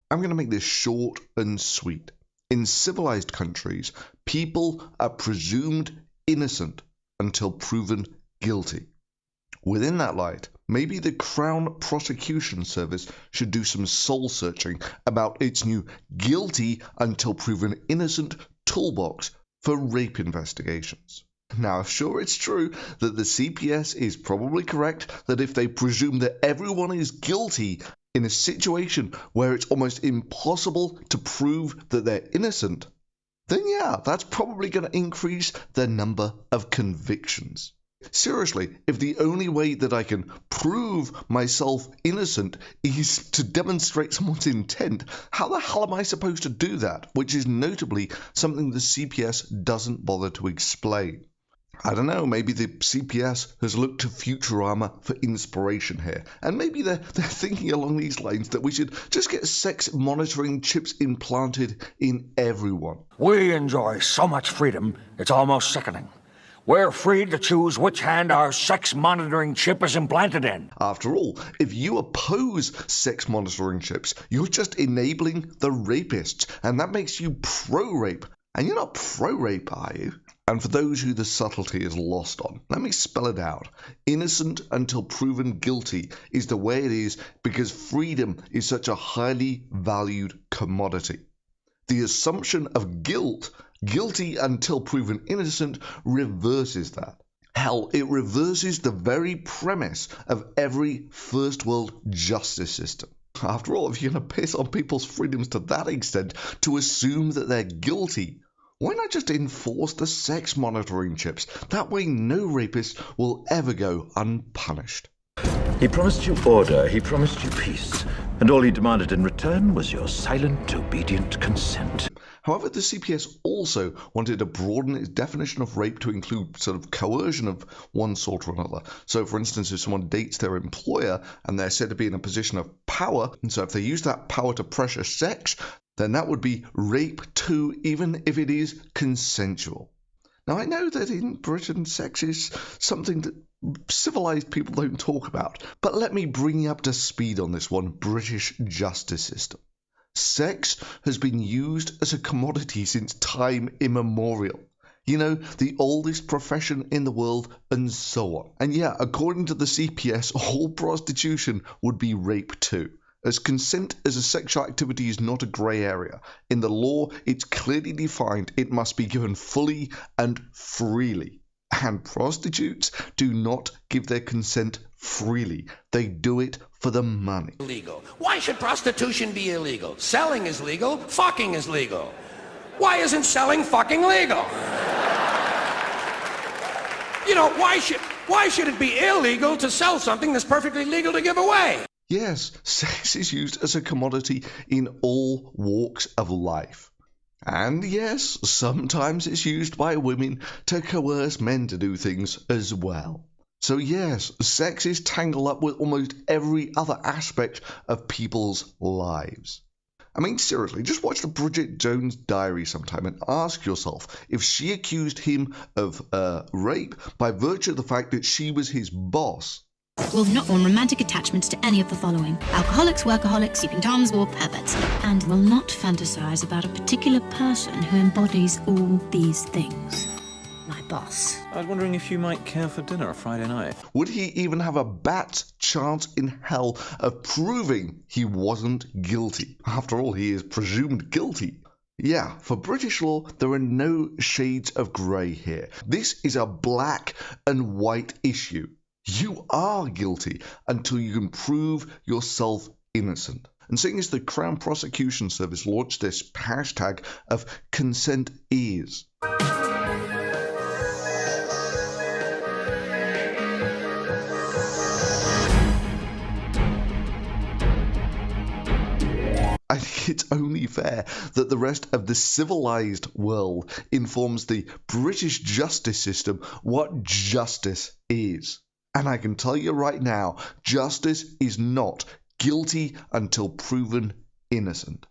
I'm going to make this short and sweet. In civilized countries, people are presumed innocent until proven guilty. Within that light, maybe the Crown Prosecution Service should do some soul-searching about its new guilty until proven innocent toolbox for rape investigations. Now, sure, it's true that the CPS is probably correct that if they presume that everyone is guilty in a situation where it's almost impossible to prove that they're innocent, then yeah, that's probably going to increase the number of convictions. Seriously, if the only way that I can prove myself innocent is to demonstrate someone's intent, how the hell am I supposed to do that? Which is notably something the CPS doesn't bother to explain. I don't know, maybe the CPS has looked to Futurama for inspiration here, and maybe they're thinking along these lines that we should just get sex monitoring chips implanted in everyone. We enjoy so much freedom, it's almost sickening. We're free to choose which hand our sex monitoring chip is implanted in. After all, if you oppose sex monitoring chips, you're just enabling the rapists, and that makes you pro-rape. And you're not pro-rape, are you? And for those who the subtlety is lost on, let me spell it out. Innocent until proven guilty is the way it is because freedom is such a highly valued commodity. The assumption of guilty until proven innocent, reverses that. Hell, it reverses the very premise of every first world justice system. After all, if you're going to piss on people's freedoms to that extent to assume that they're guilty, why not just enforce the sex monitoring chips? That way no rapist will ever go unpunished. He promised you order, he promised you peace, and all he demanded in return was your silent, obedient consent. However, the CPS also wanted to broaden its definition of rape to include sort of coercion of one sort or another. So, for instance, if someone dates their employer and they're said to be in a position of power, and so if they use that power to pressure sex, then that would be rape too, even if it is consensual. Now, I know that in Britain, sex is something that civilized people don't talk about, but let me bring you up to speed on this one British justice system. Sex has been used as a commodity since time immemorial. You know, the oldest profession in the world, and so on. And yeah, according to the CPS, all prostitution would be rape too, as consent as a sexual activity is not a grey area. In the law, it's clearly defined it must be given fully and freely. And prostitutes do not give their consent freely. They do it for the money. Illegal. Why should prostitution be illegal? Selling is legal. Fucking is legal. Why isn't selling fucking legal? You know, why should it be illegal to sell something that's perfectly legal to give away? Yes, sex is used as a commodity in all walks of life. And yes, sometimes it's used by women to coerce men to do things as well. So yes, sex is tangled up with almost every other aspect of people's lives. I mean, seriously, just watch the Bridget Jones Diary sometime and ask yourself if she accused him of rape by virtue of the fact that she was his boss. Will not form romantic attachments to any of the following: alcoholics, workaholics, sleeping toms, or perverts. And will not fantasize about a particular person who embodies all these things. My boss. I was wondering if you might care for dinner Friday night. Would he even have a bat's chance in hell of proving he wasn't guilty? After all, he is presumed guilty. Yeah, for British law, there are no shades of grey here. This is a black and white issue. You are guilty until you can prove yourself innocent. And seeing as the Crown Prosecution Service launched this hashtag of consent is, I think it's only fair that the rest of the civilized world informs the British justice system what justice is. And I can tell you right now, justice is not guilty until proven innocent.